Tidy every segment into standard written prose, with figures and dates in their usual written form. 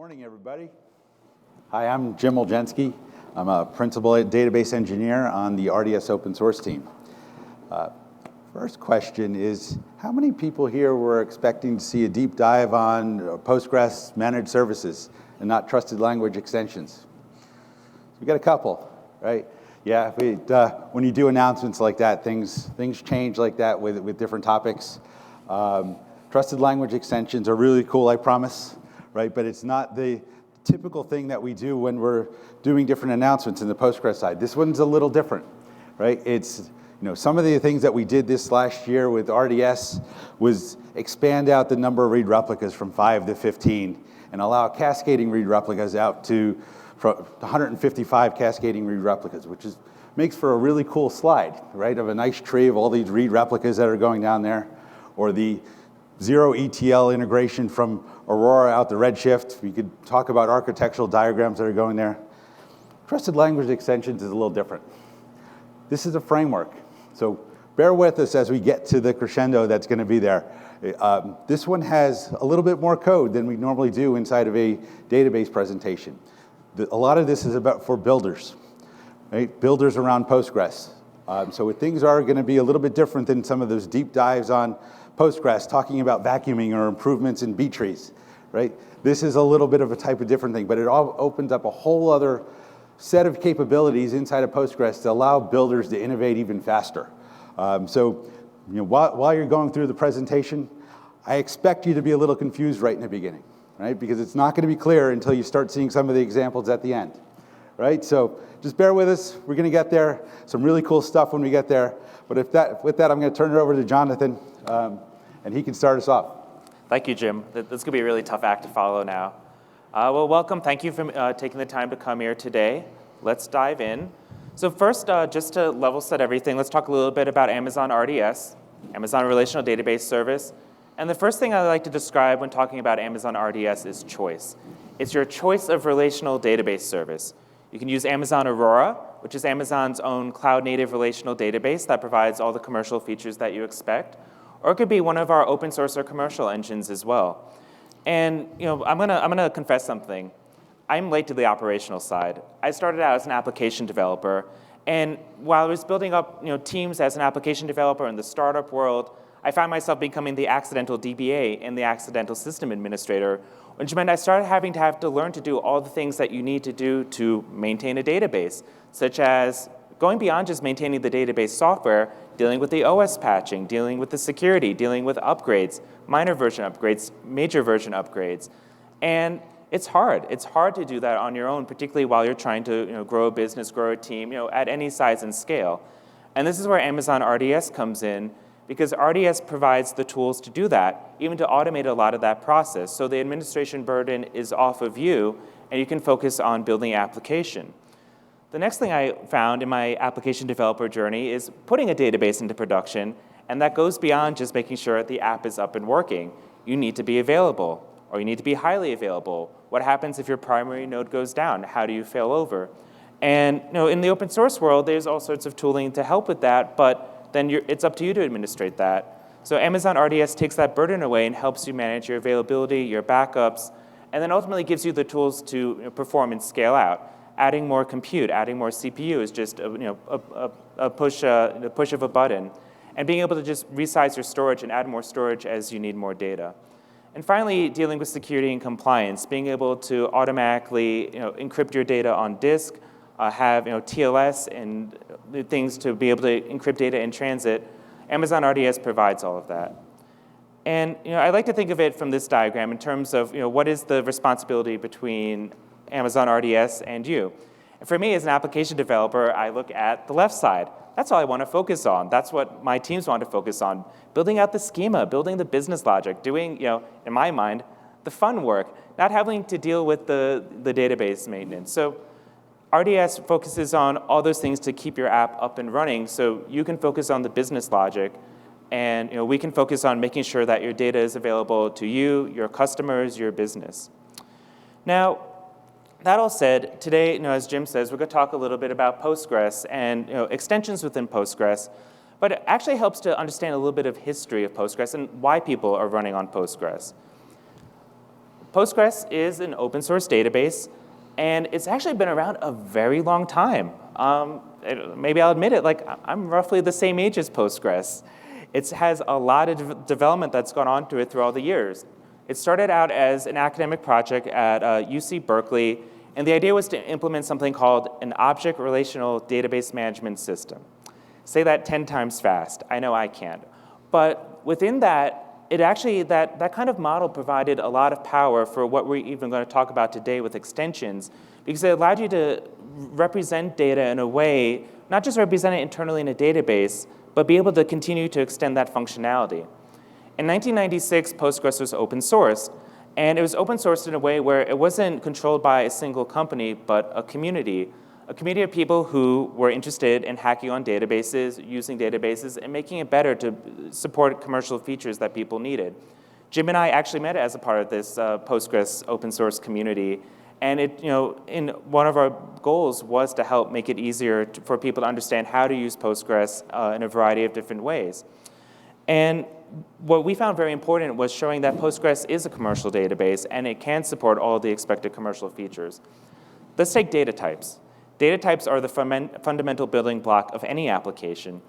Morning, everybody. Hi, I'm Jim Oljenski. I'm a principal database engineer on the RDS open source team. First question is, how many people here were expecting to see a deep dive on Postgres managed services and not trusted language extensions? We got a couple, right? Yeah, when you do announcements like that, things change like that with different topics. Trusted language extensions are really cool, I promise. Right, but it's not the typical thing that we do when we're doing different announcements in the Postgres side. This one's a little different, right? It's, some of the things that we did this last year with RDS was expand out the number of read replicas from 5 to 15 and allow cascading read replicas out to 155 cascading read replicas, which makes for a really cool slide, right? Of a nice tree of all these read replicas that are going down there, or the zero ETL integration from Aurora out to Redshift. We could talk about architectural diagrams that are going there. Trusted language extensions is a little different. This is a framework, so bear with us as we get to the crescendo that's going to be there. This one has a little bit more code than we normally do inside of a database presentation. A lot of this is for builders, right? Builders around Postgres. So things are going to be a little bit different than some of those deep dives on Postgres, talking about vacuuming or improvements in B trees, right? This is a little bit of a type of different thing, but it all opens up a whole other set of capabilities inside of Postgres to allow builders to innovate even faster. So while you're going through the presentation, I expect you to be a little confused right in the beginning, right? Because it's not going to be clear until you start seeing some of the examples at the end, right? So just bear with us. We're going to get there. Some really cool stuff when we get there. But with that, I'm going to turn it over to Jonathan, and he can start us off. Thank you, Jim. This is going to be a really tough act to follow now. Well, welcome. Thank you for taking the time to come here today. Let's dive in. So first, just to level set everything, let's talk a little bit about Amazon RDS, Amazon Relational Database Service. And the first thing I like to describe when talking about Amazon RDS is choice. It's your choice of relational database service. You can use Amazon Aurora, which is Amazon's own cloud-native relational database that provides all the commercial features that you expect. Or it could be one of our open source or commercial engines as well. And I'm gonna confess something. I'm late to the operational side. I started out as an application developer, and while I was building up teams as an application developer in the startup world, I found myself becoming the accidental DBA and the accidental system administrator, which meant I started having to learn to do all the things that you need to do to maintain a database, such as going beyond just maintaining the database software, dealing with the OS patching, dealing with the security, dealing with upgrades, minor version upgrades, major version upgrades. And it's hard. It's hard to do that on your own, particularly while you're trying to grow a business, grow a team, at any size and scale. And this is where Amazon RDS comes in, because RDS provides the tools to do that, even to automate a lot of that process. So the administration burden is off of you, and you can focus on building application. The next thing I found in my application developer journey is putting a database into production, and that goes beyond just making sure the app is up and working. You need to be available, or you need to be highly available. What happens if your primary node goes down? How do you fail over? And in the open source world, there's all sorts of tooling to help with that, but then it's up to you to administrate that. So Amazon RDS takes that burden away and helps you manage your availability, your backups, and then ultimately gives you the tools to perform and scale out. Adding more compute, adding more CPU is just a push of a button. And being able to just resize your storage and add more storage as you need more data. And finally, dealing with security and compliance, being able to automatically encrypt your data on disk, have TLS and things to be able to encrypt data in transit. Amazon RDS provides all of that. And I like to think of it from this diagram in terms of what is the responsibility between Amazon RDS and you. And for me as an application developer, I look at the left side. That's all I want to focus on. That's what my teams want to focus on. Building out the schema, building the business logic, doing, in my mind, the fun work, not having to deal with the database maintenance. So RDS focuses on all those things to keep your app up and running so you can focus on the business logic, and we can focus on making sure that your data is available to you, your customers, your business. Now, that all said, today, as Jim says, we're going to talk a little bit about Postgres and extensions within Postgres, but it actually helps to understand a little bit of history of Postgres and why people are running on Postgres. Postgres is an open source database, and it's actually been around a very long time. Maybe I'll admit it, like I'm roughly the same age as Postgres. It has a lot of development that's gone on to it through all the years. It started out as an academic project at UC Berkeley, and the idea was to implement something called an object relational database management system. Say that 10 times fast. I know I can't. But within that, that kind of model provided a lot of power for what we're even going to talk about today with extensions, because it allowed you to represent data in a way, not just represent it internally in a database, but be able to continue to extend that functionality. In 1996, Postgres was open sourced, and it was open sourced in a way where it wasn't controlled by a single company, but a community of people who were interested in hacking on databases, using databases, and making it better to support commercial features that people needed. Jim and I actually met as a part of this Postgres open source community, and in one of our goals was to help make it easier for people to understand how to use Postgres in a variety of different ways. And what we found very important was showing that Postgres is a commercial database, and it can support all the expected commercial features. Let's take data types. Data types are the fundamental building block of any application.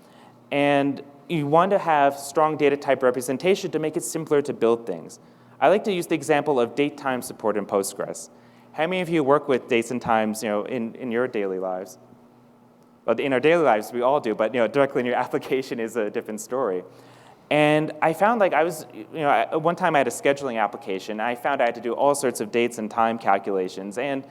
And you want to have strong data type representation to make it simpler to build things. I like to use the example of date time support in Postgres. How many of you work with dates and times in your daily lives? Well, in our daily lives, we all do, but directly in your application is a different story. And I found like one time I had a scheduling application. I found I had to do all sorts of dates and time calculations. And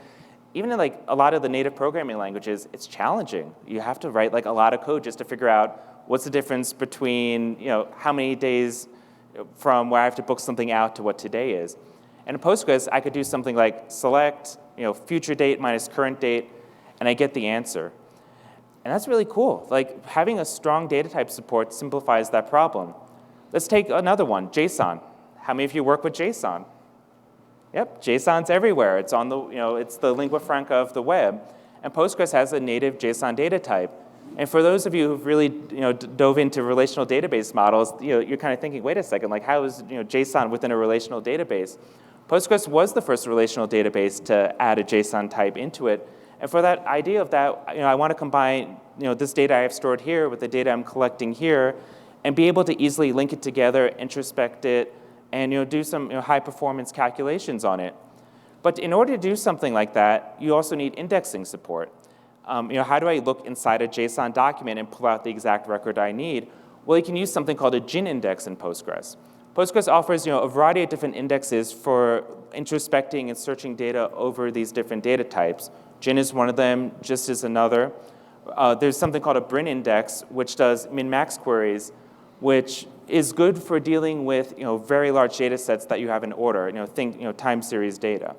even in like a lot of the native programming languages, it's challenging. You have to write like a lot of code just to figure out what's the difference between how many days from where I have to book something out to what today is. And in Postgres, I could do something like select future date minus current date, and I get the answer. And that's really cool. Like having a strong data type support simplifies that problem. Let's take another one, JSON. How many of you work with JSON? Yep, JSON's everywhere. It's on it's the lingua franca of the web. And Postgres has a native JSON data type. And for those of you who've really dove into relational database models, you're kind of thinking, wait a second, like how is JSON within a relational database? Postgres was the first relational database to add a JSON type into it. And for that idea of that, I want to combine this data I have stored here with the data I'm collecting here, and be able to easily link it together, introspect it, and do some high performance calculations on it. But in order to do something like that, you also need indexing support. How do I look inside a JSON document and pull out the exact record I need? Well, you can use something called a GIN index in Postgres. Postgres offers a variety of different indexes for introspecting and searching data over these different data types. GIN is one of them, GIST is another. There's something called a BRIN index, which does min-max queries, which is good for dealing with very large data sets that you have in order, think time series data.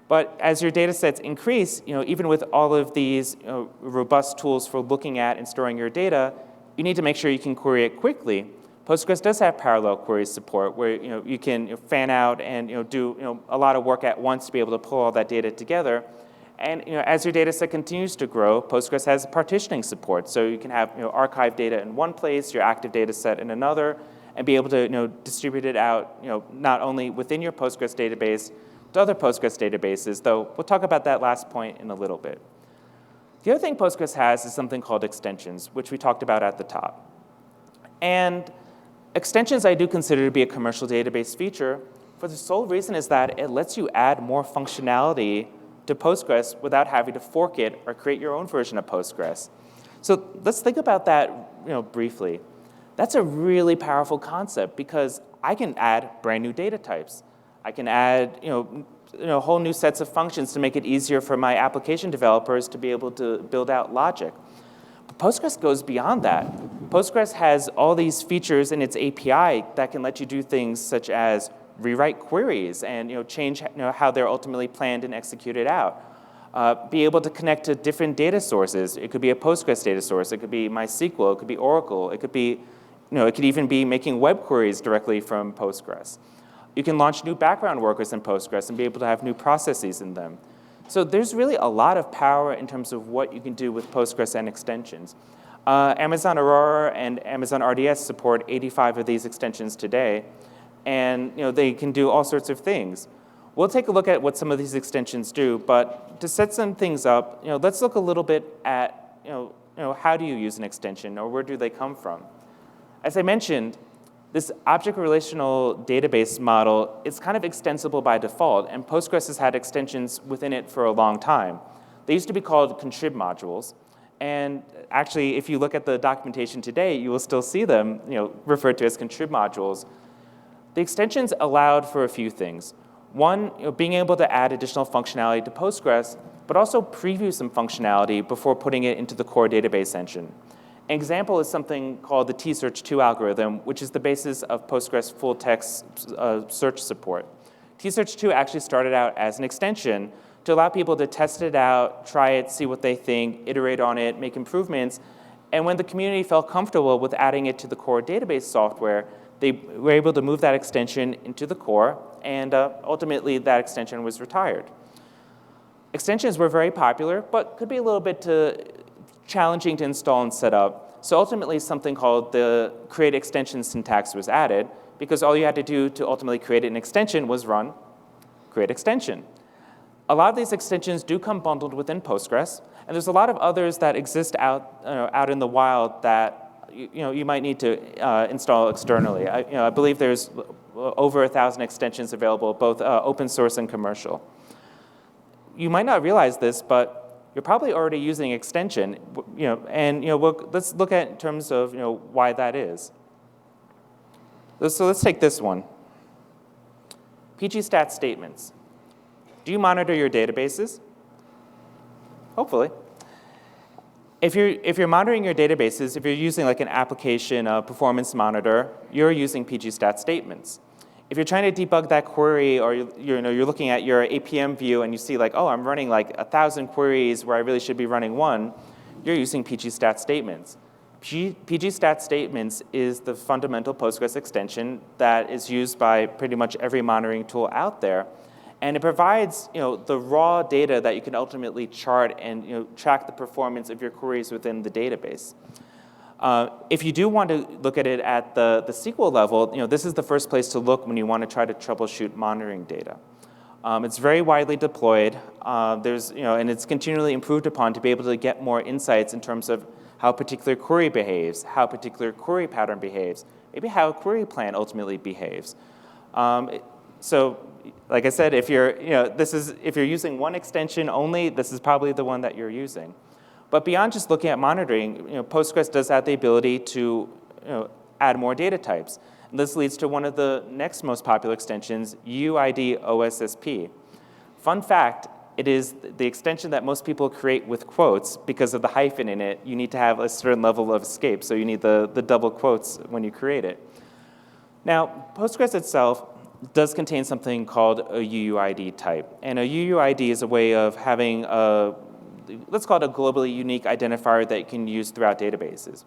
But as your data sets increase, even with all of these robust tools for looking at and storing your data, you need to make sure you can query it quickly. Postgres does have parallel query support where you can fan out and do a lot of work at once to be able to pull all that data together. And as your data set continues to grow, Postgres has partitioning support. So you can have archive data in one place, your active data set in another, and be able to distribute it out not only within your Postgres database to other Postgres databases, though we'll talk about that last point in a little bit. The other thing Postgres has is something called extensions, which we talked about at the top. And extensions I do consider to be a commercial database feature for the sole reason is that it lets you add more functionality to Postgres without having to fork it or create your own version of Postgres. So let's think about that briefly. That's a really powerful concept because I can add brand new data types. I can add whole new sets of functions to make it easier for my application developers to be able to build out logic. But Postgres goes beyond that. Postgres has all these features in its API that can let you do things such as rewrite queries and change how they're ultimately planned and executed out. Be able to connect to different data sources. It could be a Postgres data source. It could be MySQL. It could be Oracle. It could be, it could even be making web queries directly from Postgres. You can launch new background workers in Postgres and be able to have new processes in them. So there's really a lot of power in terms of what you can do with Postgres and extensions. Amazon Aurora and Amazon RDS support 85 of these extensions today. And they can do all sorts of things. We'll take a look at what some of these extensions do, but to set some things up, let's look a little bit at how do you use an extension, or where do they come from? As I mentioned, this object relational database model is kind of extensible by default, and Postgres has had extensions within it for a long time. They used to be called contrib modules, and actually, if you look at the documentation today, you will still see them referred to as contrib modules. The extensions allowed for a few things. One, being able to add additional functionality to Postgres, but also preview some functionality before putting it into the core database engine. An example is something called the tsearch2 algorithm, which is the basis of Postgres full text search support. tsearch2 actually started out as an extension to allow people to test it out, try it, see what they think, iterate on it, make improvements. And when the community felt comfortable with adding it to the core database software, they were able to move that extension into the core, and ultimately that extension was retired. Extensions were very popular, but could be a little bit challenging to install and set up. So ultimately something called the create extension syntax was added, because all you had to do to ultimately create an extension was run create extension. A lot of these extensions do come bundled within Postgres, and there's a lot of others that exist out in the wild that you might need to install externally. I believe there's over 1,000 extensions available, both open source and commercial. You might not realize this, but you're probably already using extension, and let's look at in terms of why that is. So let's take this one. PGStat statements. Do you monitor your databases? Hopefully. If you're monitoring your databases, if you're using like an application performance monitor, you're using PGStat statements. If you're trying to debug that query, or you're looking at your APM view and you see like, oh, I'm running like 1,000 queries where I really should be running one, you're using PGStat statements. PGStat statements is the fundamental Postgres extension that is used by pretty much every monitoring tool out there. And it provides the raw data that you can ultimately chart and track the performance of your queries within the database. If you do want to look at it at the SQL level, this is the first place to look when you want to try to troubleshoot monitoring data. It's very widely deployed. And it's continually improved upon to be able to get more insights in terms of how a particular query behaves, how a particular query pattern behaves, maybe how a query plan ultimately behaves. So, like I said, if you're using one extension only, this is probably the one that you're using. But beyond just looking at monitoring, Postgres does have the ability to add more data types. And this leads to one of the next most popular extensions, UUID OSSP. Fun fact, it is the extension that most people create with quotes because of the hyphen in it. You need to have a certain level of escape, so you need the double quotes when you create it. Now, Postgres itself does contain something called a UUID type. And a UUID is a way of having let's call it a globally unique identifier that you can use throughout databases.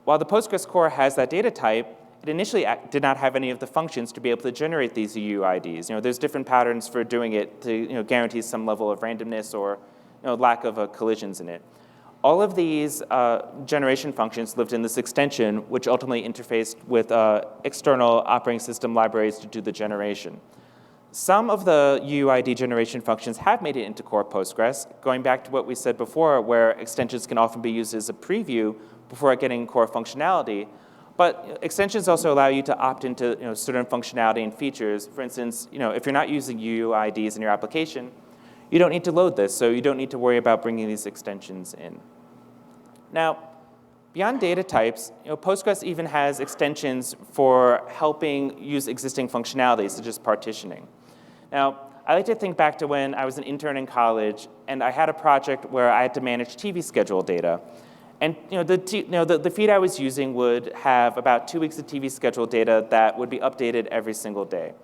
While the Postgres core has that data type, it initially did not have any of the functions to be able to generate these UUIDs. There's different patterns for doing it to guarantee some level of randomness or lack of collisions in it. All of these generation functions lived in this extension, which ultimately interfaced with external operating system libraries to do the generation. Some of the UUID generation functions have made it into core Postgres, going back to what we said before, where extensions can often be used as a preview before getting core functionality. But extensions also allow you to opt into certain functionality and features. For instance, if you're not using UUIDs in your application, you don't need to load this, so you don't need to worry about bringing these extensions in. Now, beyond data types, Postgres even has extensions for helping use existing functionality, such as partitioning. Now, I like to think back to when I was an intern in college, and I had a project where I had to manage TV schedule data. And the feed I was using would have about 2 weeks of TV schedule data that would be updated every single day.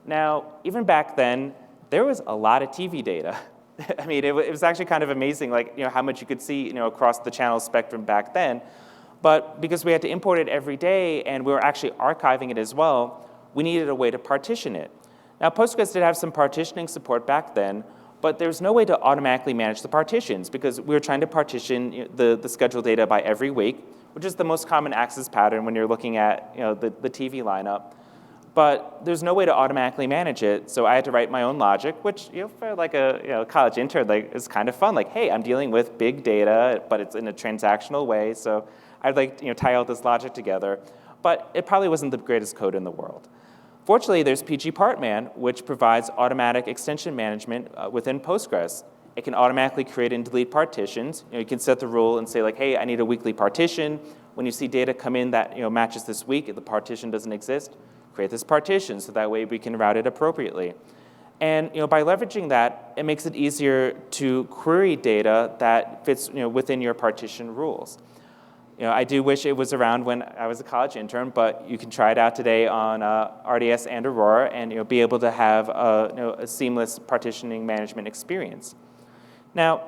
Now, even back then, there was a lot of TV data. I mean, it was actually kind of amazing, like how much you could see across the channel spectrum back then. But because we had to import it every day and we were actually archiving it as well, we needed a way to partition it. Now, Postgres did have some partitioning support back then, but there's no way to automatically manage the partitions because we were trying to partition the schedule data by every week, which is the most common access pattern when you're looking at the TV lineup. but there's no way to automatically manage it, so I had to write my own logic, which for like a college intern, is kind of fun. Like, hey, I'm dealing with big data, but it's in a transactional way, so I'd tie all this logic together. But it probably wasn't the greatest code in the world. Fortunately, there's pgpartman, which provides automatic extension management within Postgres. It can automatically create and delete partitions. You can set the rule and say, like, hey, I need a weekly partition. When you see data come in that matches this week, if the partition doesn't exist, create this partition so that way we can route it appropriately. And by leveraging that, it makes it easier to query data that fits within your partition rules. I do wish it was around when I was a college intern, but you can try it out today on RDS and Aurora and be able to have a seamless partitioning management experience. Now,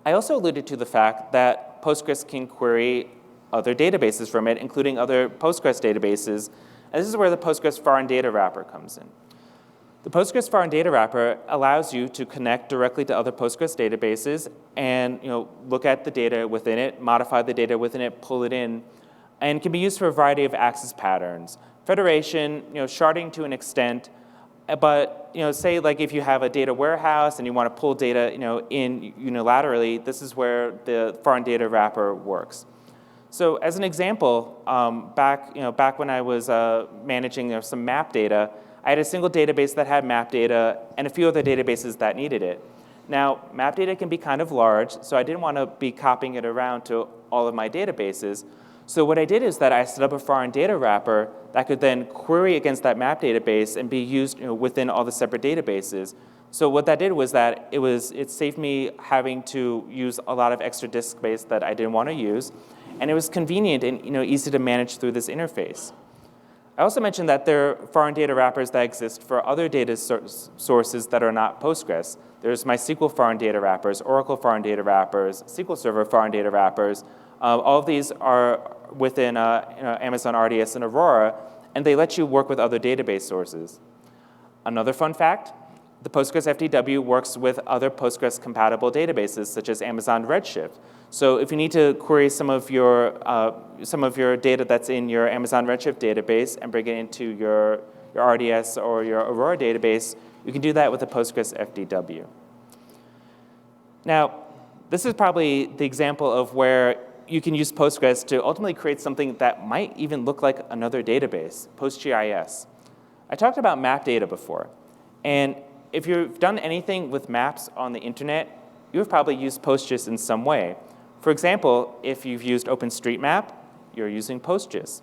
I also alluded to the fact that Postgres can query other databases from it, including other Postgres databases. And this is where the Postgres foreign data wrapper comes in. The Postgres foreign data wrapper allows you to connect directly to other Postgres databases and look at the data within it, modify the data within it, pull it in, and can be used for a variety of access patterns. Federation, sharding to an extent, but say like if you have a data warehouse and you want to pull data in unilaterally, this is where the foreign data wrapper works. So as an example, back when I was managing some map data, I had a single database that had map data and a few other databases that needed it. Now, map data can be kind of large, so I didn't want to be copying it around to all of my databases. So what I did is that I set up a foreign data wrapper that could then query against that map database and be used within all the separate databases. So what that did was that it saved me having to use a lot of extra disk space that I didn't want to use, and it was convenient and easy to manage through this interface. I also mentioned that there are foreign data wrappers that exist for other data sources that are not Postgres. There's MySQL foreign data wrappers, Oracle foreign data wrappers, SQL Server foreign data wrappers. All of these are within Amazon RDS and Aurora, and they let you work with other database sources. Another fun fact, the Postgres FDW works with other Postgres-compatible databases, such as Amazon Redshift. So if you need to query some of your data that's in your Amazon Redshift database and bring it into your RDS or your Aurora database, you can do that with the Postgres FDW. Now, this is probably the example of where you can use Postgres to ultimately create something that might even look like another database, PostGIS. I talked about map data before, and if you've done anything with maps on the internet, you've probably used PostGIS in some way. For example, if you've used OpenStreetMap, you're using PostGIS.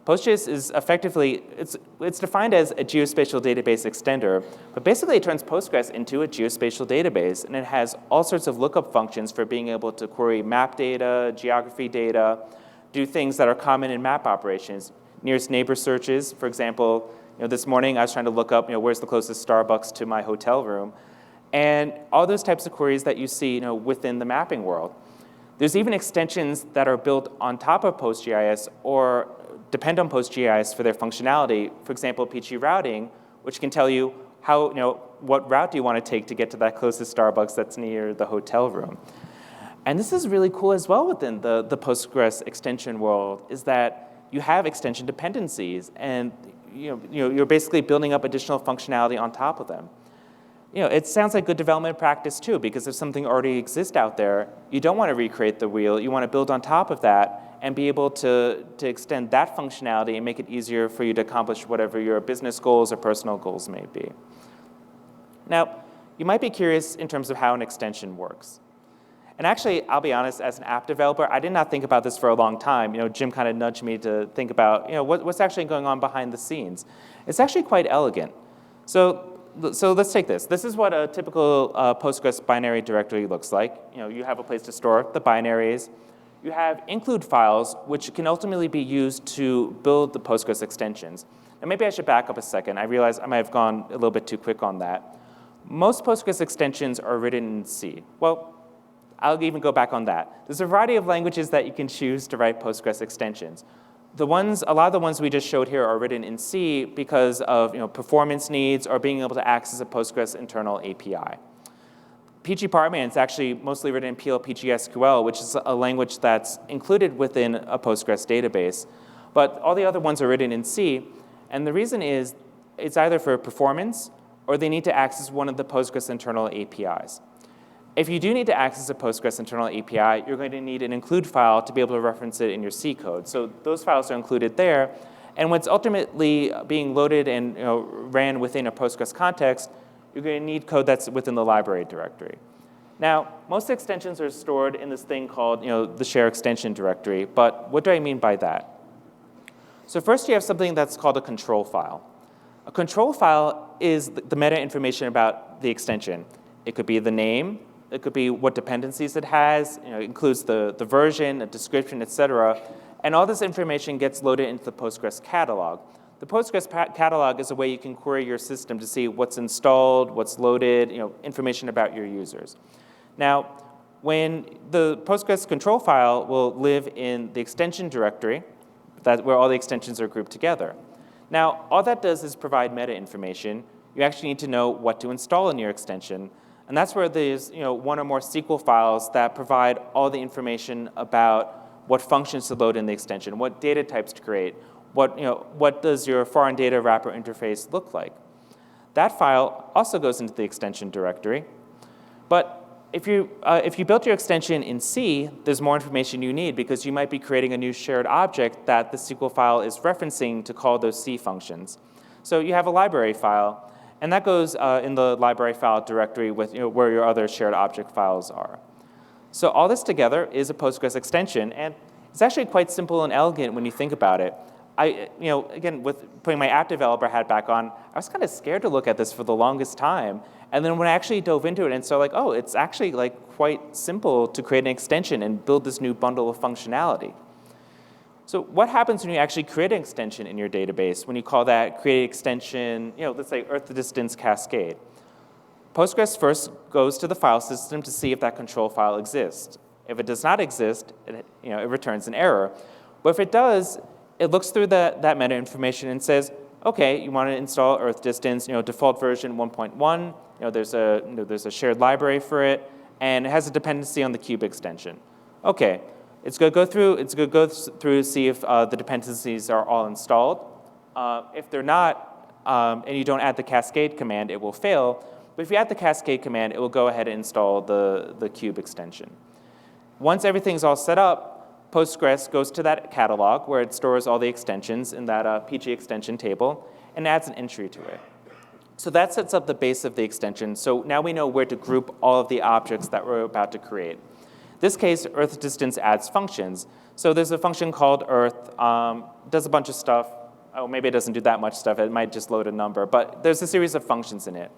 PostGIS is effectively, it's defined as a geospatial database extender, but basically it turns Postgres into a geospatial database, and it has all sorts of lookup functions for being able to query map data, geography data, do things that are common in map operations. Nearest neighbor searches, for example, this morning I was trying to look up, where's the closest Starbucks to my hotel room, and all those types of queries that you see, within the mapping world. There's even extensions that are built on top of PostGIS or depend on PostGIS for their functionality. For example, PG routing, which can tell you how, what route do you want to take to get to that closest Starbucks that's near the hotel room. And this is really cool as well within the Postgres extension world, is that you have extension dependencies, and you're basically building up additional functionality on top of them. It sounds like good development practice too, because if something already exists out there, you don't want to recreate the wheel. You want to build on top of that and be able to extend that functionality and make it easier for you to accomplish whatever your business goals or personal goals may be. Now, you might be curious in terms of how an extension works. And actually, I'll be honest, as an app developer, I did not think about this for a long time. Jim kind of nudged me to think about what's actually going on behind the scenes. It's actually quite elegant. So let's take this. This is what a typical Postgres binary directory looks like. You have a place to store the binaries. You have include files, which can ultimately be used to build the Postgres extensions. And maybe I should back up a second. I realize I might have gone a little bit too quick on that. Most Postgres extensions are written in C. Well, I'll even go back on that. There's a variety of languages that you can choose to write Postgres extensions. A lot of the ones we just showed here are written in C because of performance needs or being able to access a Postgres internal API. pgpartman is actually mostly written in PGSQL, which is a language that's included within a Postgres database. But all the other ones are written in C. And the reason is it's either for performance or they need to access one of the Postgres internal APIs. If you do need to access a Postgres internal API, you're going to need an include file to be able to reference it in your C code. So those files are included there. And what's ultimately being loaded and ran within a Postgres context, you're going to need code that's within the library directory. Now, most extensions are stored in this thing called the share extension directory. But what do I mean by that? So first, you have something that's called a control file. A control file is the meta information about the extension. It could be the name. It could be what dependencies it has. It includes the version, a description, et cetera. And all this information gets loaded into the Postgres catalog. The Postgres catalog is a way you can query your system to see what's installed, what's loaded, information about your users. Now, when the Postgres control file will live in the extension directory, where all the extensions are grouped together. Now, all that does is provide meta information. You actually need to know what to install in your extension. And that's where there's one or more SQL files that provide all the information about what functions to load in the extension, what data types to create, what does your foreign data wrapper interface look like. That file also goes into the extension directory. But if you built your extension in C, there's more information you need because you might be creating a new shared object that the SQL file is referencing to call those C functions. So you have a library file. And that goes in the library file directory with where your other shared object files are. So all this together is a Postgres extension, and it's actually quite simple and elegant when you think about it. Again, with putting my app developer hat back on, I was kind of scared to look at this for the longest time. And then when I actually dove into it and saw it's actually quite simple to create an extension and build this new bundle of functionality. So what happens when you actually create an extension in your database when you call that create extension, let's say earth distance cascade? Postgres first goes to the file system to see if that control file exists. If it does not exist, it returns an error. But if it does, it looks through that meta information and says, okay, you want to install earth distance, default version 1.1. There's a shared library for it, and it has a dependency on the cube extension. Okay. It's going to go through to see if the dependencies are all installed. If they're not, and you don't add the cascade command, it will fail. But if you add the cascade command, it will go ahead and install the cube extension. Once everything's all set up, Postgres goes to that catalog where it stores all the extensions in that PG extension table and adds an entry to it. So that sets up the base of the extension. So now we know where to group all of the objects that we're about to create. This case, earth distance adds functions. So there's a function called earth, does a bunch of stuff. Oh, maybe it doesn't do that much stuff. It might just load a number. But there's a series of functions in it.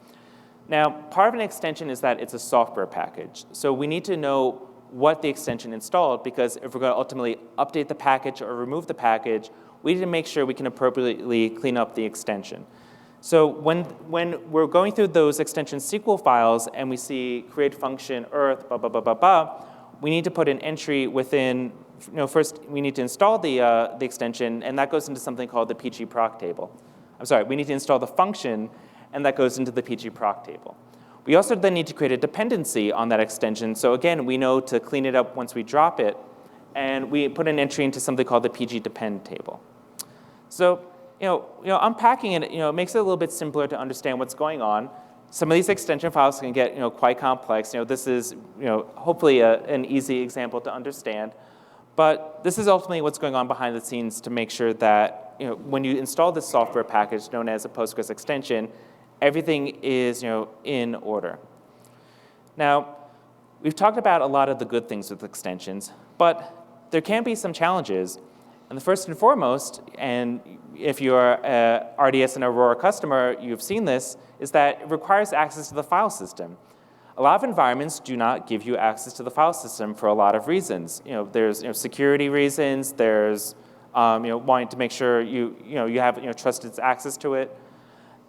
Now, part of an extension is that it's a software package. So we need to know what the extension installed, because if we're going to ultimately update the package or remove the package, we need to make sure we can appropriately clean up the extension. So when we're going through those extension SQL files and we see create function earth, blah, blah, blah, blah, blah, we need to put an entry within, first we need to install the extension, and that goes into something called the PG proc table. I'm sorry, we need to install the function, and that goes into the PG proc table. We also then need to create a dependency on that extension. So again, we know to clean it up once we drop it, and we put an entry into something called the PG depend table. So unpacking it, it makes it a little bit simpler to understand what's going on. Some of these extension files can get quite complex. This is hopefully an easy example to understand. But this is ultimately what's going on behind the scenes to make sure that when you install this software package known as a Postgres extension, everything is in order. Now, we've talked about a lot of the good things with extensions, but there can be some challenges. And the first and foremost, and if you're a RDS and Aurora customer, you've seen this, is that it requires access to the file system. A lot of environments do not give you access to the file system for a lot of reasons. There's security reasons. There's wanting to make sure you have trusted access to it.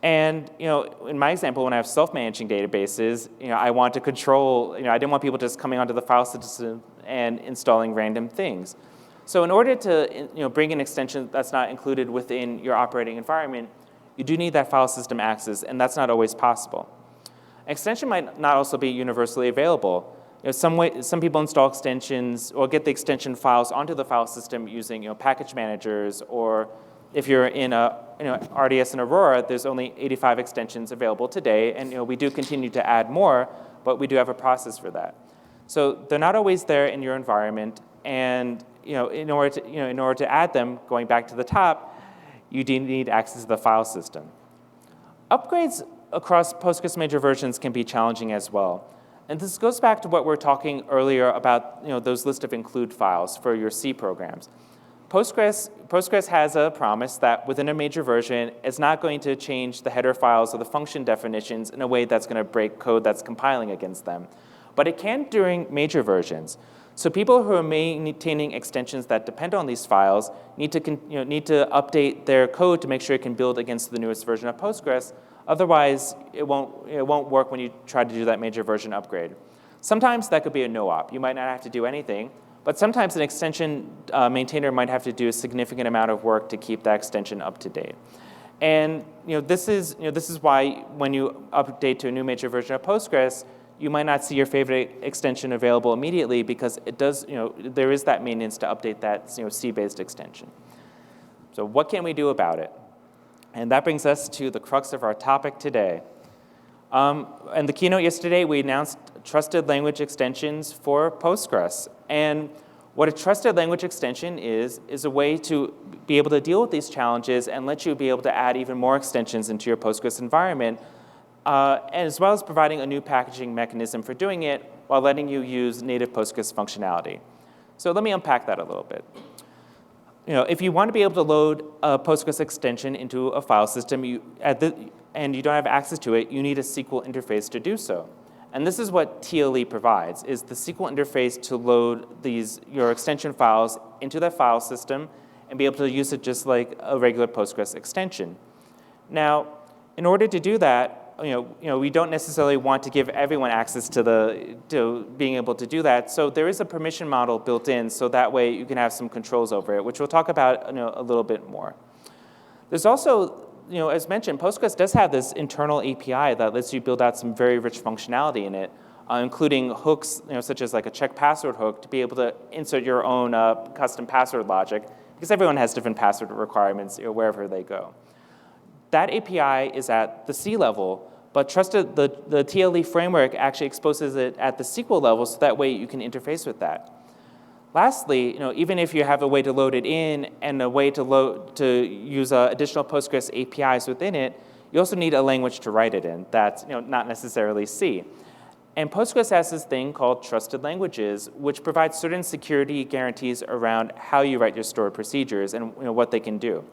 And in my example, when I have self-managing databases, I want to control. I didn't want people just coming onto the file system and installing random things. So in order to bring an extension that's not included within your operating environment, you do need that file system access, and that's not always possible. An extension might not also be universally available. Some people install extensions or get the extension files onto the file system using package managers or If you're in a RDS and Aurora, there's only 85 extensions available today, and we do continue to add more, but we do have a process for that. So they're not always there in your environment, and in order to add them, going back to the top, you do need access to the file system. Upgrades across Postgres major versions can be challenging as well. And this goes back to what we were talking earlier about those list of include files for your C programs. Postgres has a promise that within a major version, it's not going to change the header files or the function definitions in a way that's going to break code that's compiling against them. But it can during major versions. So people who are maintaining extensions that depend on these files need to update their code to make sure it can build against the newest version of Postgres. Otherwise, it won't work when you try to do that major version upgrade. Sometimes that could be a no-op. You might not have to do anything, but sometimes an extension maintainer might have to do a significant amount of work to keep that extension up to date. And this is why when you update to a new major version of Postgres, you might not see your favorite extension available immediately because it does, there is that maintenance to update that C-based extension. So what can we do about it? And that brings us to the crux of our topic today. In the keynote yesterday, we announced trusted language extensions for Postgres. And what a trusted language extension is a way to be able to deal with these challenges and let you be able to add even more extensions into your Postgres environment, as well as providing a new packaging mechanism for doing it while letting you use native Postgres functionality. So let me unpack that a little bit. If you want to be able to load a Postgres extension into a file system and you don't have access to it, you need a SQL interface to do so. And this is what TLE provides, is the SQL interface to load your extension files into that file system and be able to use it just like a regular Postgres extension. Now, in order to do that, we don't necessarily want to give everyone access to being able to do that. So there is a permission model built in, so that way you can have some controls over it, which we'll talk about a little bit more. There's also, as mentioned, Postgres does have this internal API that lets you build out some very rich functionality in it, including hooks, such as like a check password hook to be able to insert your own custom password logic, because everyone has different password requirements wherever they go. That API is at the C level, but the TLE framework actually exposes it at the SQL level, so that way you can interface with that. Lastly, even if you have a way to load it in and a way to use additional Postgres APIs within it, you also need a language to write it in that's not necessarily C. And Postgres has this thing called trusted languages, which provides certain security guarantees around how you write your stored procedures and what they can do.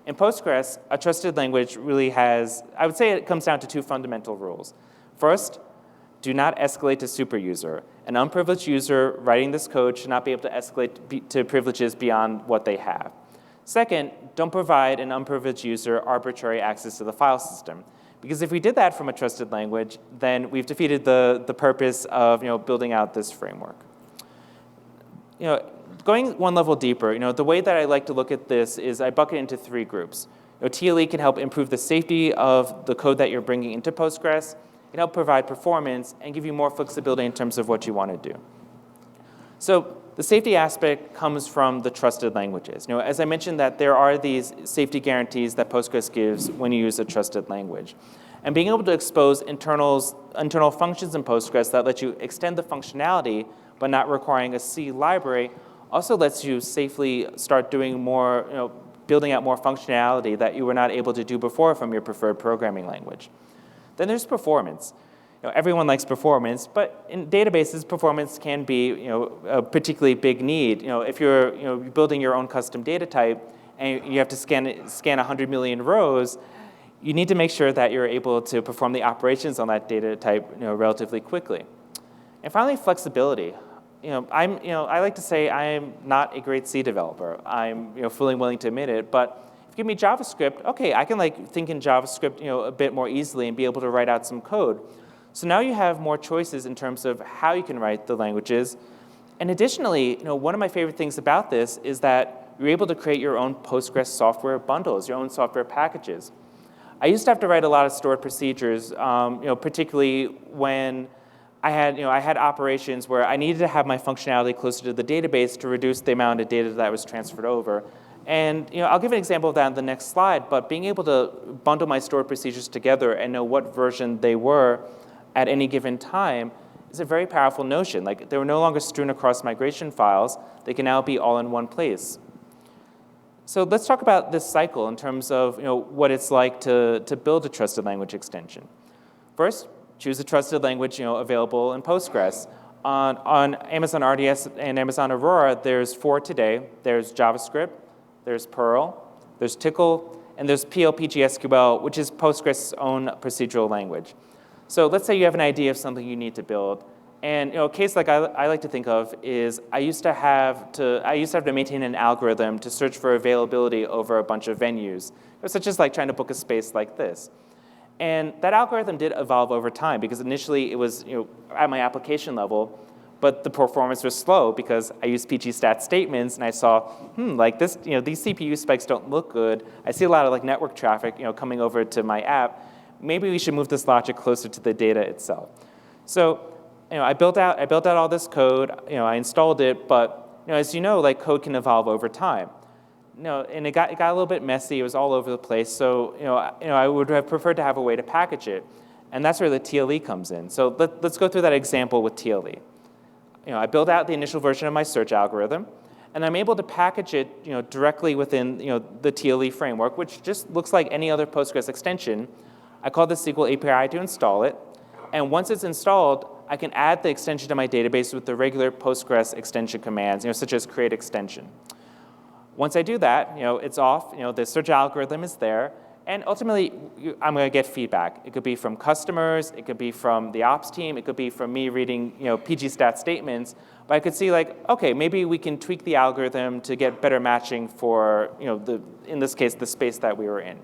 In Postgres, a trusted language really has, I would say it comes down to two fundamental rules. First, do not escalate to super user. An unprivileged user writing this code should not be able to escalate to privileges beyond what they have. Second, don't provide an unprivileged user arbitrary access to the file system. Because if we did that from a trusted language, then we've defeated the purpose of building out this framework. Going one level deeper, the way that I like to look at this is I bucket into three groups. TLE can help improve the safety of the code that you're bringing into Postgres. It can help provide performance and give you more flexibility in terms of what you want to do. So the safety aspect comes from the trusted languages. As I mentioned, that there are these safety guarantees that Postgres gives when you use a trusted language. And being able to expose internal functions in Postgres that let you extend the functionality but not requiring a C library also lets you safely start doing more, building out more functionality that you were not able to do before from your preferred programming language. Then there's performance. Everyone likes performance, but in databases, performance can be a particularly big need. If you're building your own custom data type and you have to scan 100 million rows, you need to make sure that you're able to perform the operations on that data type relatively quickly. And finally, flexibility. I like to say I am not a great C developer. I'm fully willing to admit it, but if you give me JavaScript, okay, I can think in JavaScript a bit more easily and be able to write out some code. So now you have more choices in terms of how you can write the languages. And additionally, one of my favorite things about this is that you're able to create your own Postgres software bundles, your own software packages. I used to have to write a lot of stored procedures, particularly when I had operations where I needed to have my functionality closer to the database to reduce the amount of data that was transferred over. And I'll give an example of that on the next slide, but being able to bundle my stored procedures together and know what version they were at any given time is a very powerful notion. Like, they were no longer strewn across migration files. They can now be all in one place. So let's talk about this cycle in terms of what it's like to build a trusted language extension. First, choose a trusted language available in Postgres. On Amazon RDS and Amazon Aurora, there's 4 today. There's JavaScript, there's Perl, there's Tcl, and there's PGSQL, which is Postgres' own procedural language. So let's say you have an idea of something you need to build. And a case like I like to think of is I used to have to maintain an algorithm to search for availability over a bunch of venues, such as like trying to book a space like this. And that algorithm did evolve over time because initially it was at my application level, but the performance was slow because I used pgstat statements and I saw, like this, these CPU spikes don't look good. I see a lot of like network traffic, coming over to my app. Maybe we should move this logic closer to the data itself. So, I built out all this code. I installed it, but as like code can evolve over time. And it got a little bit messy. It was all over the place. So, I would have preferred to have a way to package it, and that's where the TLE comes in. So let's go through that example with TLE. I built out the initial version of my search algorithm, and I'm able to package it, directly within the TLE framework, which just looks like any other Postgres extension. I call the SQL API to install it, and once it's installed, I can add the extension to my database with the regular Postgres extension commands, such as create extension. Once I do that, it's off. The search algorithm is there, and ultimately, I'm going to get feedback. It could be from customers, it could be from the ops team, it could be from me reading, pgstat statements. But I could see okay, maybe we can tweak the algorithm to get better matching for, in this case, the space that we were in.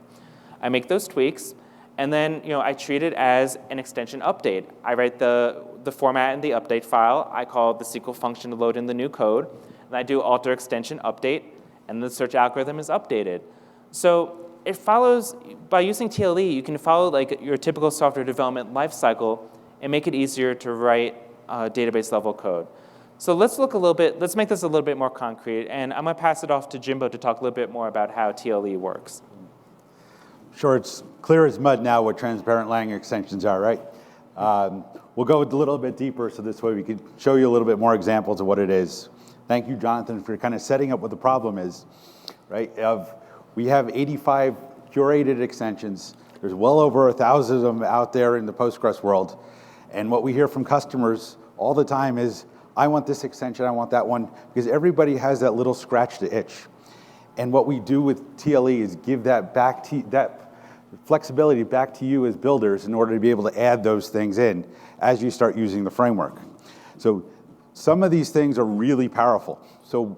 I make those tweaks. And then I treat it as an extension update. I write the format in the update file. I call the SQL function to load in the new code. And I do alter extension update, and the search algorithm is updated. So it follows, by using TLE, you can follow your typical software development lifecycle and make it easier to write database level code. So let's make this a little bit more concrete. And I'm going to pass it off to Jimbo to talk a little bit more about how TLE works. Sure, it's clear as mud now what transparent language extensions are, right? We'll go a little bit deeper so this way we can show you a little bit more examples of what it is. Thank you, Jonathan, for kind of setting up what the problem is, right? We have 85 curated extensions. There's well over 1,000 of them out there in the Postgres world. And what we hear from customers all the time is, I want this extension, I want that one, because everybody has that little scratch to itch. And what we do with TLE is give that flexibility back to you as builders in order to be able to add those things in as you start using the framework. So some of these things are really powerful. So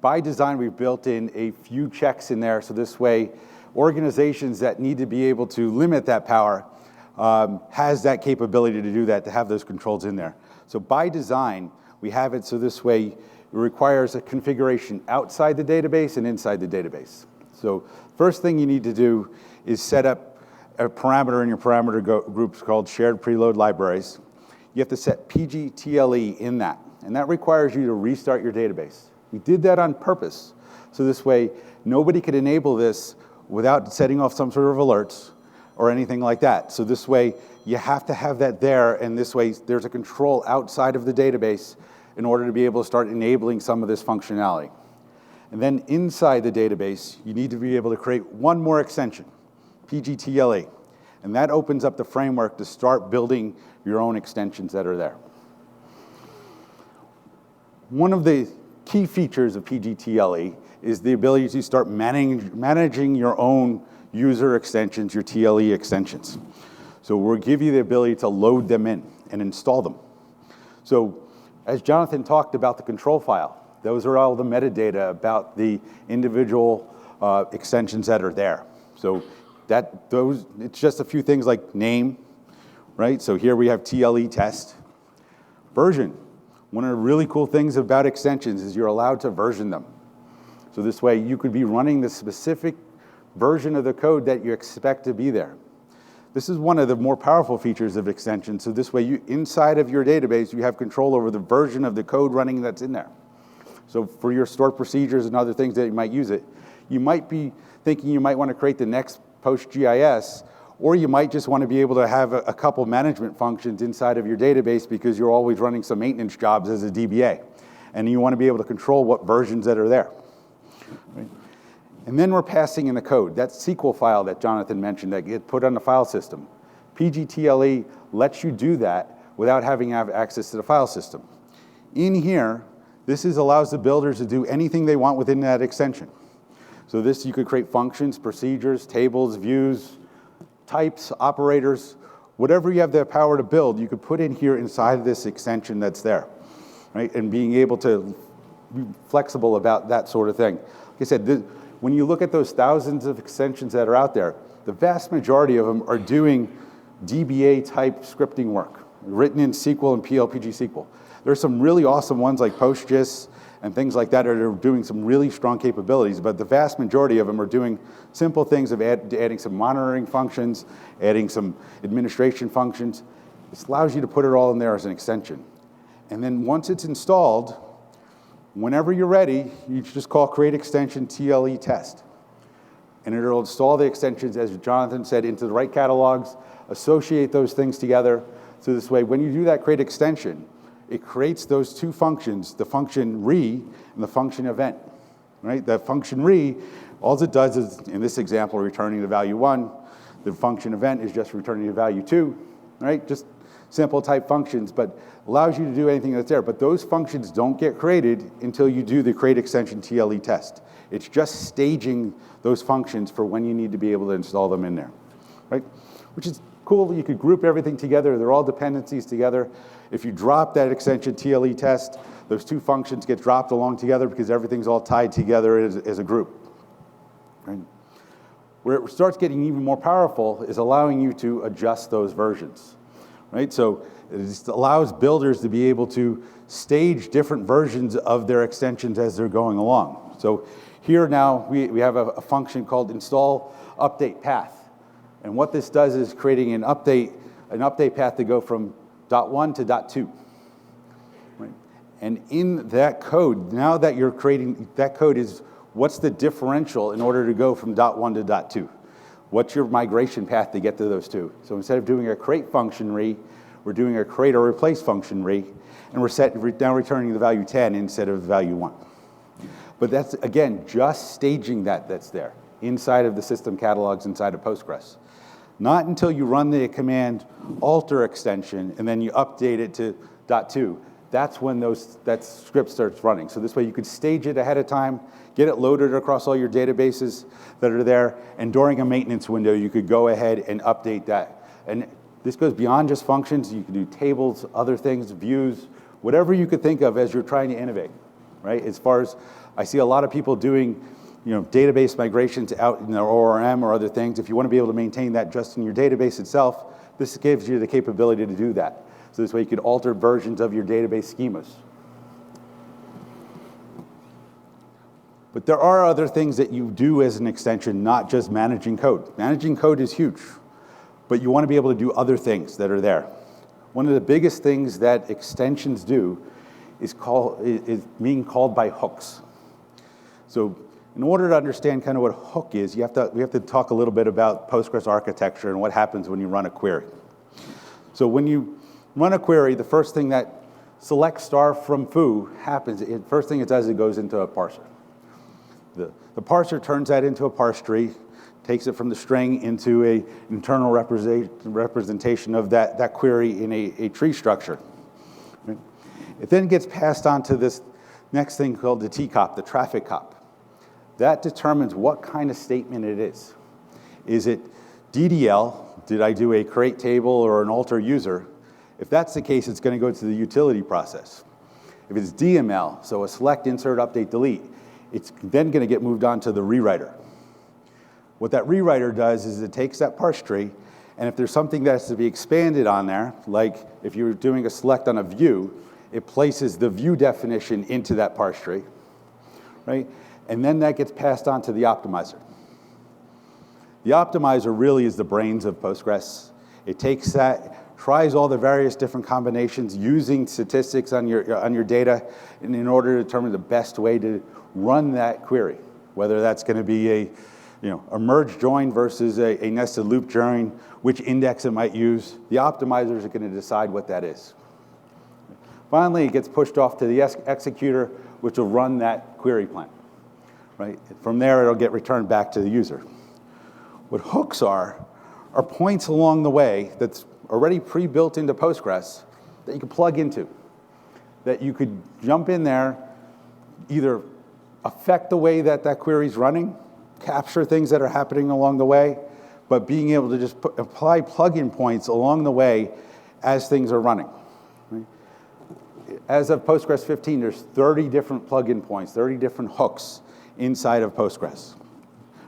by design, we've built in a few checks in there, so this way organizations that need to be able to limit that power has that capability to do that, to have those controls in there. So by design, we have it so this way it requires a configuration outside the database and inside the database. So first thing you need to do is set up a parameter in your parameter groups called shared preload libraries. You have to set pgtle in that, and that requires you to restart your database. We did that on purpose, so this way nobody could enable this without setting off some sort of alerts or anything like that. So this way you have to have that there, and this way there's a control outside of the database in order to be able to start enabling some of this functionality. And then inside the database, you need to be able to create one more extension, pgtle, and that opens up the framework to start building your own extensions that are there. One of the key features of pgtle is the ability to start managing your own user extensions, your TLE extensions. So we'll give you the ability to load them in and install them. So as Jonathan talked about the control file, those are all the metadata about the individual extensions that are there. So it's just a few things like name, right? So here we have TLE test. Version. One of the really cool things about extensions is you're allowed to version them. So this way you could be running the specific version of the code that you expect to be there. This is one of the more powerful features of extensions. So this way inside of your database, you have control over the version of the code running that's in there. So for your stored procedures and other things that you might use it, you might be thinking you might want to create the next PostGIS, or you might just want to be able to have a couple management functions inside of your database because you're always running some maintenance jobs as a DBA. And you want to be able to control what versions that are there. Right? And then we're passing in the code. That SQL file that Jonathan mentioned that get put on the file system. PGTLE lets you do that without having to have access to the file system. In here, this allows the builders to do anything they want within that extension. So this, you could create functions, procedures, tables, views, types, operators, whatever you have the power to build, you could put in here inside of this extension that's there, right? And being able to be flexible about that sort of thing. Like I said, when you look at those thousands of extensions that are out there, the vast majority of them are doing DBA-type scripting work, written in SQL and PL/PG/SQL. There's some really awesome ones like PostGIS and things like that are doing some really strong capabilities, but the vast majority of them are doing simple things of adding some monitoring functions, adding some administration functions. This allows you to put it all in there as an extension. And then once it's installed, whenever you're ready, you just call create extension TLE test. And it'll install the extensions, as Jonathan said, into the right catalogs, associate those things together. So this way, when you do that create extension, it creates those two functions, the function re and the function event, right? The function re, all it does is, in this example, returning the value 1. The function event is just returning the value 2, right? Just simple type functions, but allows you to do anything that's there. But those functions don't get created until you do the create extension TLE test. It's just staging those functions for when you need to be able to install them in there, right? Which is cool. You could group everything together. They're all dependencies together. If you drop that extension TLE test, those two functions get dropped along together because everything's all tied together as a group. Right? Where it starts getting even more powerful is allowing you to adjust those versions. Right? So it just allows builders to be able to stage different versions of their extensions as they're going along. So here now we have a function called install update path. And what this does is creating an update path to go from .1 to .2. Right? And in that code, now that you're creating, that code is what's the differential in order to go from .1 to .2? What's your migration path to get to those two? So instead of doing a create function re, we're doing a create or replace function re, and we're now returning the value 10 instead of the value 1. But that's, again, just staging that's there inside of the system catalogs inside of Postgres. Not until you run the command alter extension and then you update it to .2. That's when that script starts running. So this way you could stage it ahead of time, get it loaded across all your databases that are there, and during a maintenance window, you could go ahead and update that. And this goes beyond just functions. You can do tables, other things, views, whatever you could think of as you're trying to innovate, right? As far as, I see a lot of people doing, database migrations out in their ORM or other things. If you want to be able to maintain that just in your database itself, this gives you the capability to do that. So this way you could alter versions of your database schemas. But there are other things that you do as an extension, not just managing code. Managing code is huge, but you want to be able to do other things that are there. One of the biggest things that extensions do is being called by hooks. So in order to understand kind of what a hook is, we have to talk a little bit about Postgres architecture and what happens when you run a query. So when you run a query, the first thing that select star from foo happens, the first thing it does is it goes into a parser. The parser turns that into a parse tree, takes it from the string into an internal representation of that query in a tree structure. Right? It then gets passed on to this next thing called the TCOP, the traffic cop. That determines what kind of statement it is. Is it DDL, did I do a create table or an alter user? If that's the case, it's going to go to the utility process. If it's DML, so a select, insert, update, delete, it's then going to get moved on to the rewriter. What that rewriter does is it takes that parse tree, and if there's something that has to be expanded on there, like if you're doing a select on a view, it places the view definition into that parse tree, right? And then that gets passed on to the optimizer. The optimizer really is the brains of Postgres. It takes that, tries all the various different combinations using statistics on your data in order to determine the best way to run that query. whether that's going to be a merge join versus a nested loop join, which index it might use. The optimizers are going to decide what that is. Finally, it gets pushed off to the executor, which will run that query plan. Right? From there, it'll get returned back to the user. What hooks are points along the way that's already pre-built into Postgres that you can plug into, that you could jump in there, either affect the way that that query is running, capture things that are happening along the way, but being able to just apply plug-in points along the way as things are running. Right? As of Postgres 15, there's 30 different plug-in points, 30 different hooks inside of Postgres.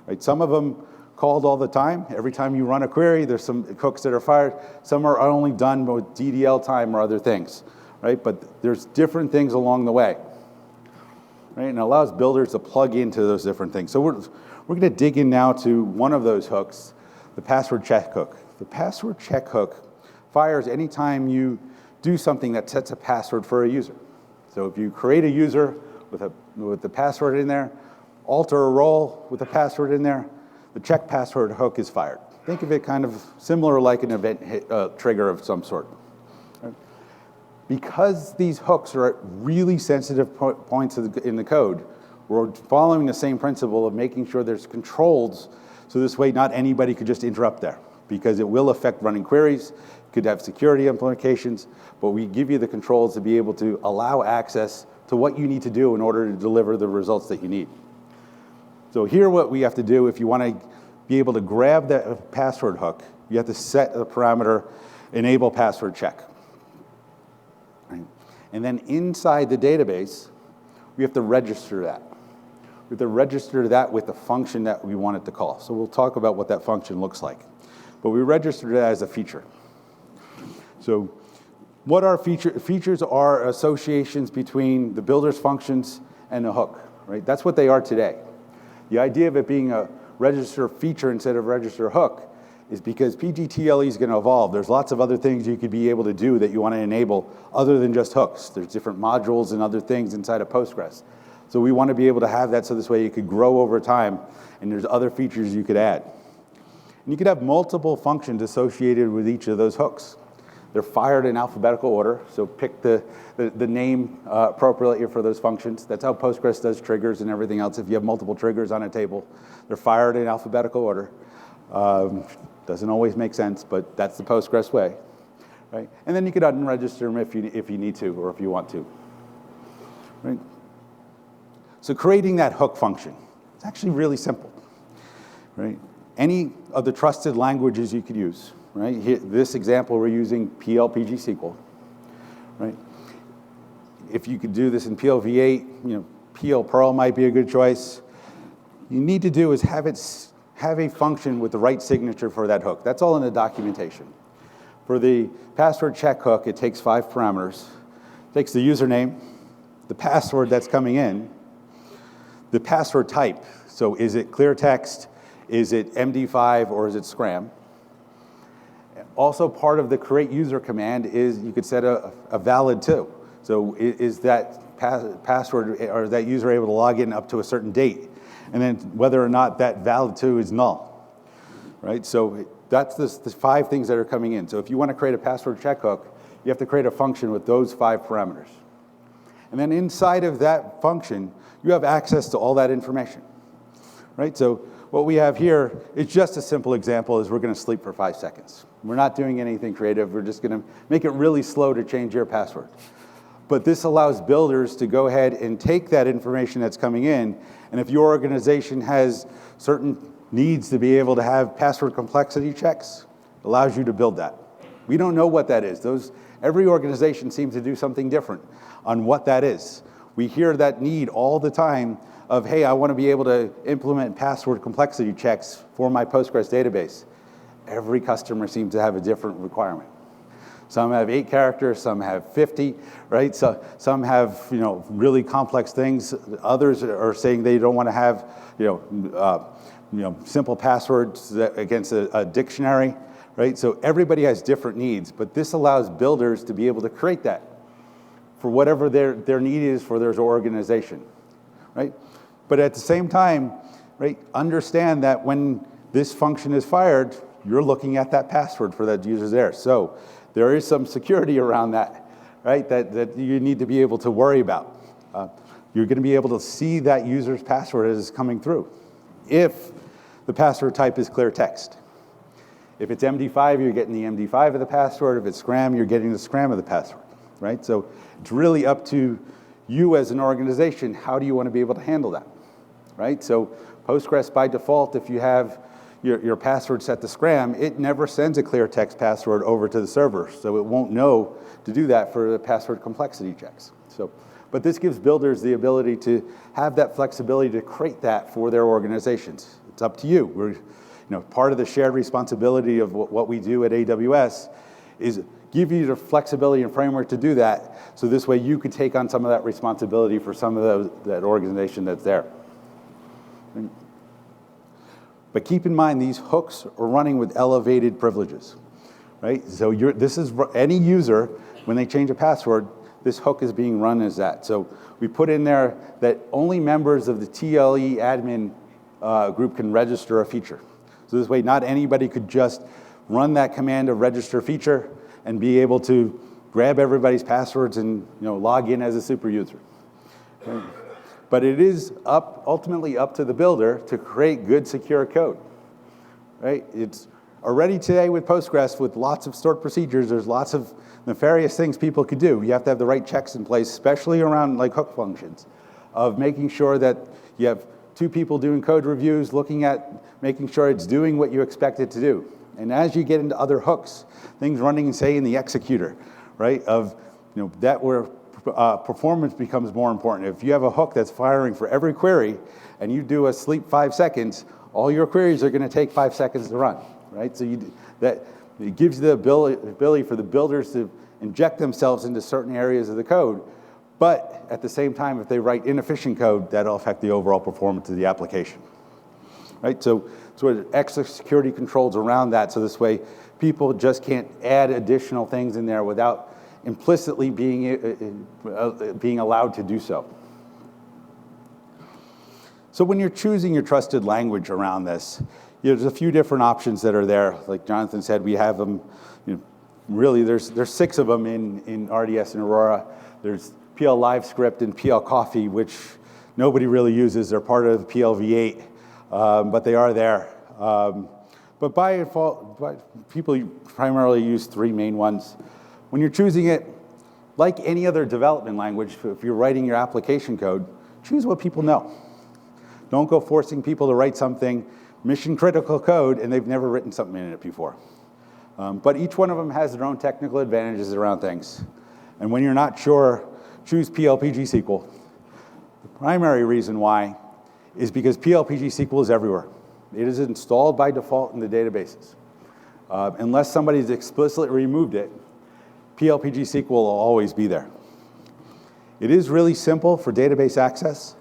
Right? Some of them called all the time. Every time you run a query, there's some hooks that are fired. Some are only done with DDL time or other things. Right? But there's different things along the way. Right? And it allows builders to plug into those different things. So we're going to dig in now to one of those hooks, the password check hook. The password check hook fires anytime you do something that sets a password for a user. So if you create a user with the password in there, alter a role with a password in there, the check password hook is fired. Think of it kind of similar like an event trigger of some sort. Right? Because these hooks are at really sensitive points in the code, we're following the same principle of making sure there's controls, so this way not anybody could just interrupt there, because it will affect running queries, could have security implications, but we give you the controls to be able to allow access to what you need to do in order to deliver the results that you need. So here what we have to do, if you want to be able to grab that password hook, you have to set the parameter enable password check. Right? And then inside the database, we have to register that. We have to register that with the function that we want it to call. So we'll talk about what that function looks like. But we registered it as a feature. So what are features? Features are associations between the builder's functions and the hook. Right? That's what they are today. The idea of it being a register feature instead of register hook is because PGTLE is going to evolve. There's lots of other things you could be able to do that you want to enable other than just hooks. There's different modules and other things inside of Postgres. So we want to be able to have that so this way you could grow over time and there's other features you could add. And you could have multiple functions associated with each of those hooks. They're fired in alphabetical order, so pick the name appropriately for those functions. That's how Postgres does triggers and everything else. If you have multiple triggers on a table, they're fired in alphabetical order. Doesn't always make sense, but that's the Postgres way. Right? And then you could unregister them if you need to or if you want to. Right? So creating that hook function, it's actually really simple. Right? Any of the trusted languages you could use. Right? Here, this example, we're using PGSQL. Right? If you could do this in PL V8, PL Perl might be a good choice. You need to do is have a function with the right signature for that hook. That's all in the documentation. For the password check hook, it takes 5 parameters. It takes the username, the password that's coming in, the password type. So is it clear text, is it MD5, or is it scram? Also, part of the create user command is you could set a valid too. So is that password or that user able to log in up to a certain date? And then whether or not that valid to is null. Right? So that's the 5 things that are coming in. So if you want to create a password check hook, you have to create a function with those 5 parameters. And then inside of that function, you have access to all that information. Right? So what we have here is just a simple example is we're going to sleep for 5 seconds. We're not doing anything creative. We're just going to make it really slow to change your password. But this allows builders to go ahead and take that information that's coming in, and if your organization has certain needs to be able to have password complexity checks, it allows you to build that. We don't know what that is. Every organization seems to do something different on what that is. We hear that need all the time of, hey, I want to be able to implement password complexity checks for my Postgres database. Every customer seems to have a different requirement. Some have 8 characters, some have 50, right? So some have, really complex things. Others are saying they don't want to have, simple passwords against a dictionary, right? So everybody has different needs, but this allows builders to be able to create that for whatever their need is for their organization, right? But at the same time, right, understand that when this function is fired, you're looking at that password for that user there. So there is some security around that, right, that you need to be able to worry about. You're going to be able to see that user's password as it's coming through if the password type is clear text. If it's MD5, you're getting the MD5 of the password. If it's Scram, you're getting the Scram of the password, right? So it's really up to you as an organization. How do you want to be able to handle that, right? So Postgres, by default, if you have your password set to Scram, it never sends a clear text password over to the server, so it won't know to do that for the password complexity checks. But this gives builders the ability to have that flexibility to create that for their organizations. It's up to you. We're, part of the shared responsibility of what we do at AWS is give you the flexibility and framework to do that, so this way you could take on some of that responsibility for some of that organization that's there. But keep in mind, these hooks are running with elevated privileges, right? So this is any user, when they change a password, this hook is being run as that. So we put in there that only members of the TLE admin group can register a feature. So this way, not anybody could just run that command of register feature and be able to grab everybody's passwords and log in as a super user. Okay. But it is ultimately up to the builder to create good, secure code, right? It's already today with Postgres, with lots of stored procedures, there's lots of nefarious things people could do. You have to have the right checks in place, especially around like hook functions, of making sure that you have two people doing code reviews, looking at making sure it's doing what you expect it to do. And as you get into other hooks, things running, say, in the executor, right, of that where performance becomes more important. If you have a hook that's firing for every query and you do a sleep 5 seconds, all your queries are going to take 5 seconds to run, right? So it gives you the ability for the builders to inject themselves into certain areas of the code, but at the same time, if they write inefficient code, that'll affect the overall performance of the application, right? So extra security controls around that, so this way people just can't add additional things in there without implicitly being allowed to do so. So when you're choosing your trusted language around this, there's a few different options that are there. Like Jonathan said, we have them, really there's 6 of them in RDS and Aurora. There's PL LiveScript and PL Coffee, which nobody really uses. They're part of PL V8, but they are there. But by default, people primarily use 3 main ones. When you're choosing it, like any other development language, if you're writing your application code, choose what people know. Don't go forcing people to write something mission-critical code and they've never written something in it before. But each one of them has their own technical advantages around things. And when you're not sure, choose PL/PG/SQL. The primary reason why is because PL/PG/SQL is everywhere. It is installed by default in the databases. Unless somebody's explicitly removed it, PL/PG/SQL will always be there. It is really simple for database access.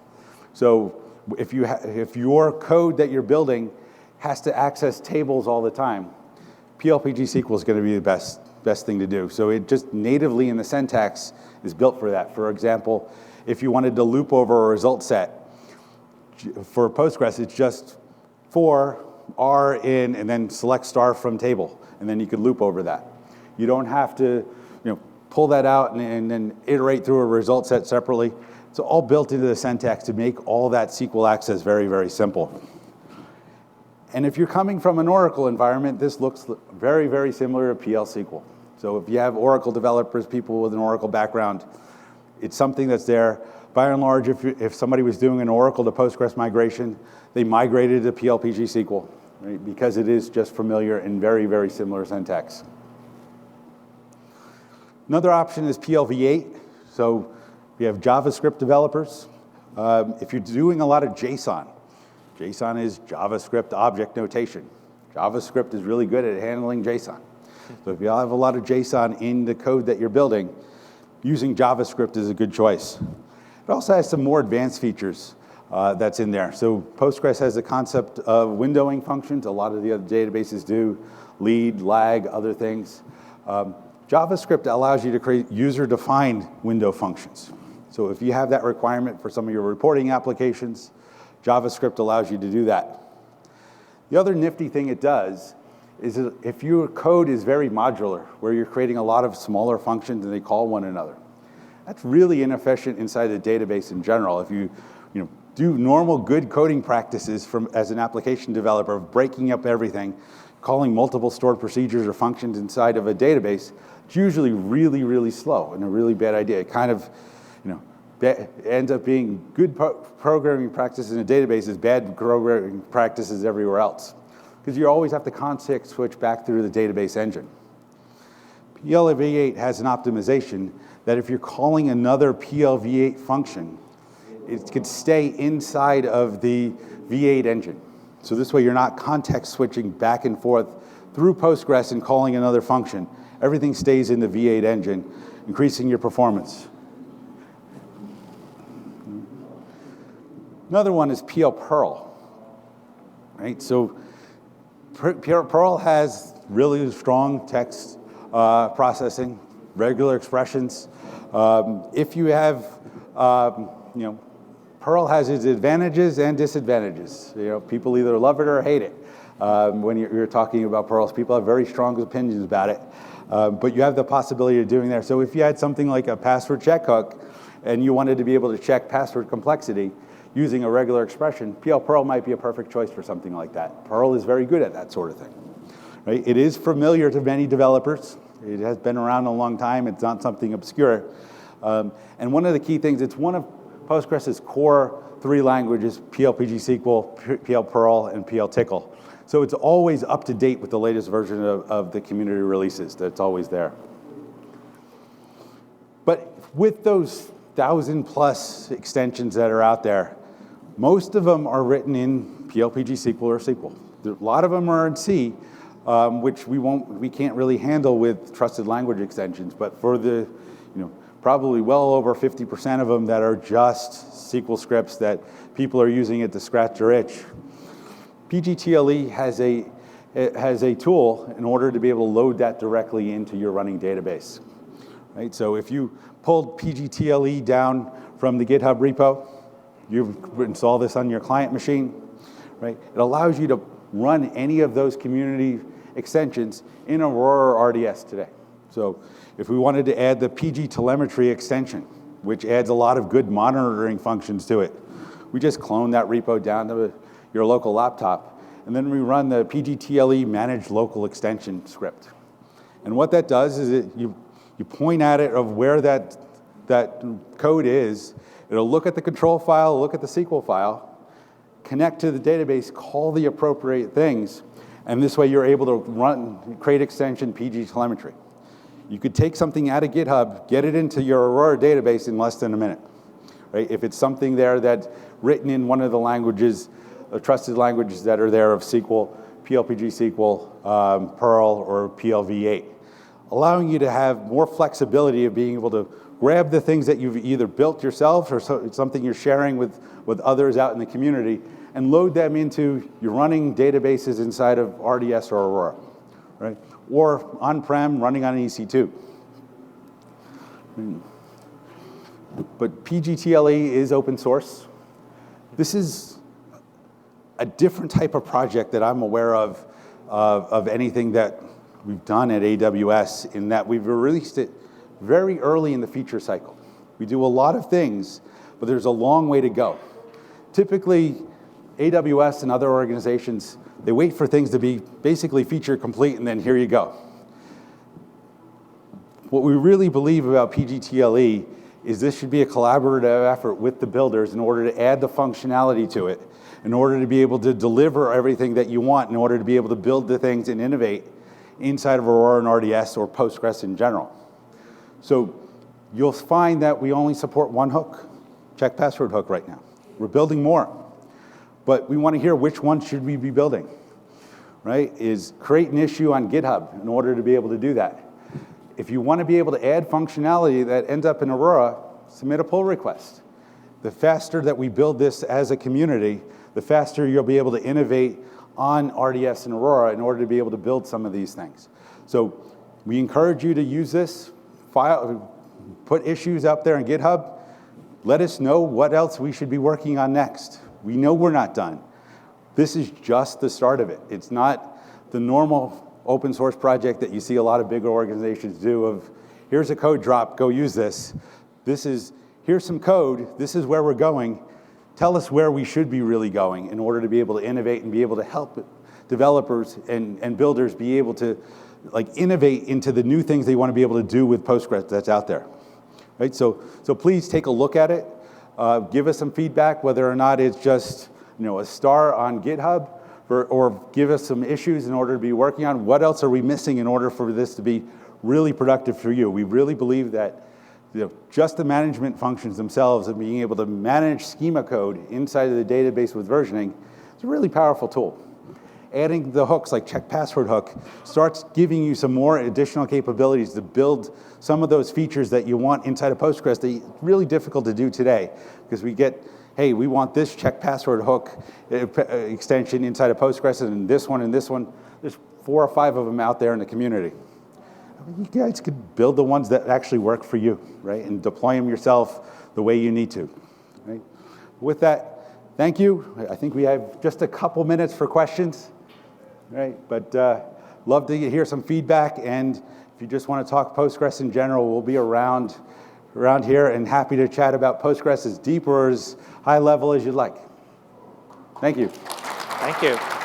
So if your code that you're building has to access tables all the time, PL/PG/SQL is going to be the best thing to do. So it just natively in the syntax is built for that. For example, if you wanted to loop over a result set, for Postgres, it's just for R in and then select star from table, and then you could loop over that. You don't have to pull that out and then iterate through a result set separately. It's all built into the syntax to make all that SQL access very, very simple. And if you're coming from an Oracle environment, this looks very, very similar to PL/SQL. So if you have Oracle developers, people with an Oracle background, it's something that's there. By and large, if somebody was doing an Oracle to Postgres migration, they migrated to PL/PG/SQL, right? Because it is just familiar and very, very similar syntax. Another option is PL V8. So we have JavaScript developers. If you're doing a lot of JSON is JavaScript object notation. JavaScript is really good at handling JSON. So if you have a lot of JSON in the code that you're building, using JavaScript is a good choice. It also has some more advanced features that's in there. So Postgres has the concept of windowing functions. A lot of the other databases do, lead, lag, other things. JavaScript allows you to create user-defined window functions. So if you have that requirement for some of your reporting applications, JavaScript allows you to do that. The other nifty thing it does is that if your code is very modular, where you're creating a lot of smaller functions and they call one another, that's really inefficient inside the database in general. If you do normal good coding practices as an application developer of breaking up everything, calling multiple stored procedures or functions inside of a database, it's usually really, really slow and a really bad idea. It kind of ends up being good programming practices in a database is bad programming practices everywhere else, because you always have to context switch back through the database engine. PLV8 has an optimization that if you're calling another PLV8 function, it could stay inside of the V8 engine. So this way you're not context switching back and forth through Postgres and calling another function. Everything stays in the V8 engine, increasing your performance. Another one is PL Perl, right? So Perl has really strong text processing, regular expressions. If you have, Perl has its advantages and disadvantages. People either love it or hate it. When you're talking about Perl, people have very strong opinions about it. But you have the possibility of doing there. So if you had something like a password check hook and you wanted to be able to check password complexity using a regular expression, PL Perl might be a perfect choice for something like that. Perl is very good at that sort of thing. Right? It is familiar to many developers. It has been around a long time. It's not something obscure. And one of the key things, it's one of Postgres' core three languages: PL PostgreSQL, PL Perl, and PL Tcl. So it's always up to date with the latest version of the community releases. That's always there. But with those 1,000+ extensions that are out there, most of them are written in PL PostgreSQL or SQL. A lot of them are in C, which we can't really handle with trusted language extensions. But for the probably well over 50% of them that are just SQL scripts that people are using it to scratch their itch, PGTLE has a tool in order to be able to load that directly into your running database. Right? So if you pulled PGTLE down from the GitHub repo, you install this on your client machine, right? It allows you to run any of those community extensions in Aurora or RDS today. So if we wanted to add the PG telemetry extension, which adds a lot of good monitoring functions to it, we just clone that repo down to your local laptop, and then we run the PGTLE managed local extension script. And what that does is you point at it of where that code is. It'll look at the control file, look at the SQL file, connect to the database, call the appropriate things, and this way you're able to create extension PG telemetry. You could take something out of GitHub, get it into your Aurora database in less than a minute. Right? If it's something there that's written in one of the languages, trusted languages that are there of SQL, PL PostgreSQL, Perl, or PLV8, allowing you to have more flexibility of being able to grab the things that you've either built yourself or something you're sharing with others out in the community and load them into your running databases inside of RDS or Aurora, right? Or on-prem running on an EC2. But PGTLE is open source. This is a different type of project that I'm aware of anything that we've done at AWS, in that we've released it very early in the feature cycle. We do a lot of things, but there's a long way to go. Typically, AWS and other organizations, they wait for things to be basically feature complete, and then here you go. What we really believe about PGTLE is this should be a collaborative effort with the builders in order to add the functionality to it, in order to be able to deliver everything that you want, in order to be able to build the things and innovate inside of Aurora and RDS or Postgres in general. So you'll find that we only support one hook, check password hook right now. We're building more, but we want to hear which one should we be building, right? Is create an issue on GitHub in order to be able to do that. If you want to be able to add functionality that ends up in Aurora, submit a pull request. The faster that we build this as a community, the faster you'll be able to innovate on RDS and Aurora in order to be able to build some of these things. So we encourage you to use this, put issues up there on GitHub. Let us know what else we should be working on next. We know we're not done. This is just the start of it. It's not the normal open source project that you see a lot of bigger organizations do of, here's a code drop, go use this. This is, here's some code, this is where we're going. Tell us where we should be really going in order to be able to innovate and be able to help developers and builders be able to innovate into the new things they want to be able to do with Postgres that's out there. Right? So please take a look at it. Give us some feedback, whether or not it's just a star on GitHub, or give us some issues in order to be working on. What else are we missing in order for this to be really productive for you? We really believe that just the management functions themselves and being able to manage schema code inside of the database with versioning is a really powerful tool. Adding the hooks like check password hook starts giving you some more additional capabilities to build some of those features that you want inside of Postgres that it's really difficult to do today, because we get, hey, we want this check password hook extension inside of Postgres and this one and this one. There's 4 or 5 of them out there in the community. You guys could build the ones that actually work for you, right? And deploy them yourself the way you need to, right? With that, thank you. I think we have just a couple minutes for questions, right? But love to hear some feedback. And if you just want to talk Postgres in general, we'll be around here and happy to chat about Postgres as deep or as high level as you'd like. Thank you. Thank you.